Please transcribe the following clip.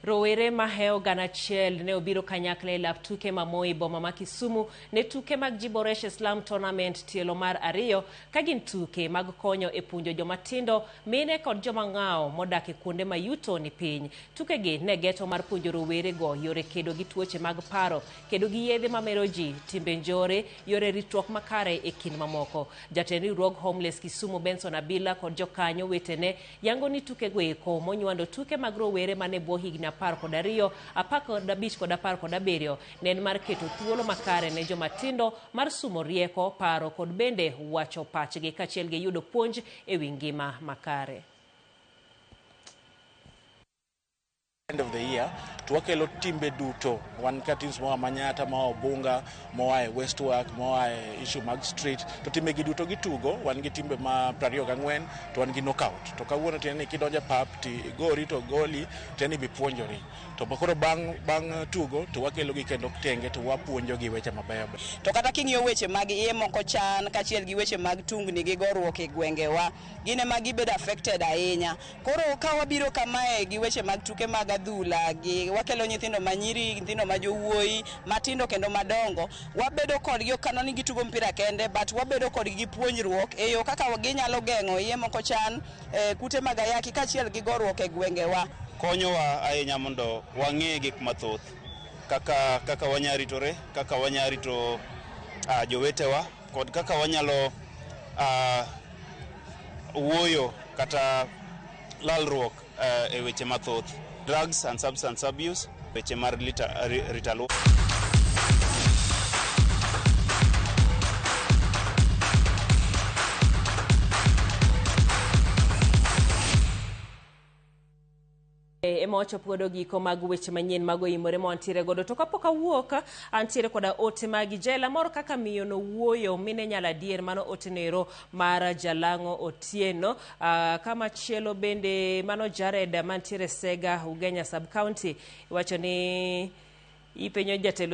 Rowere maheo ganachiel ne obiro kanyakla e lap tuke mamoi boma ma Kisumu ne tuke mag Jiboresh Islam Tournament tielo mar ariyo ka gin tuke mag konyo e puonjo jomatindo, mine kod joma ng'aw modak e kuonde ma yuto ni piny. Tuke gi ne geto mar puonjo rowere go yore kedo gi tuoche mag paro, kedo gi yedhe mamero ji, timbe njore, yore ritruok makare e kind mamoko. Jatend riwruog Homeless Kisumu Benson Abila kod jokanyo wetene yango ni tuke go eko monywando tuke mag rowere mane bwo higni 12, 15 kod 17 ne en mar keto thuolo makare ne jomatindo mar sumo rieko, paro kod bende wacho pachgi kachiel gi yudo puonj e wi ngima makare. End of the year, tuwakelo timbe duto, wan ka teams moa Manyata, moa Obunga, moa Westwork, moa issue mag street, to timbe gi duto gitugo, wan gi timbe ma 24, to wan gi knockout. To kawuono tieni kidonjo pap ti gori to goli, tieni bipuonjori. To bakoro bang tugo, to wakelo gi kendo tenge to wapuonjo gi weche mabeyo. To kata king'iyo weche mag iye moko chan kachiel gi weche mag tungni gi goruok e gwengewa, gine ma gibedo affected ahinya. Koro ka wabiro kamae gi weche mag tuke mag adhula gi wakelo nyithindo manyiri, nyithindo ma jowuoyi, matindo kendo madongo, wabedo kodgi okano ni gitugo mpira kende, but wabedo kodgi gi puonjruok e yo kaka ginyalo geng'o iye moko chan, kute mag ayaki kachiel gi goruok e gwengewa. Konyowa ahinya mondo wang'e gik mathoth kaka wanyaritore, kaka wanyarito jowetewa, kod kaka wanyalo wuoyo kata lalruok e weche mathoth. Drugs and substance abuse, weche mar rita ema wachopo giko mag weche manyien mago imore mo antiere godo. To kapok awuok antiere koda ote magi jela moro kaka miyo no wuoyo mine nyala dier mano otenero mar Jalang'o Otieno. Kama chielo bende mano Jared mantiere Sega Ugenya sub county wacho ni ipenyo jatelo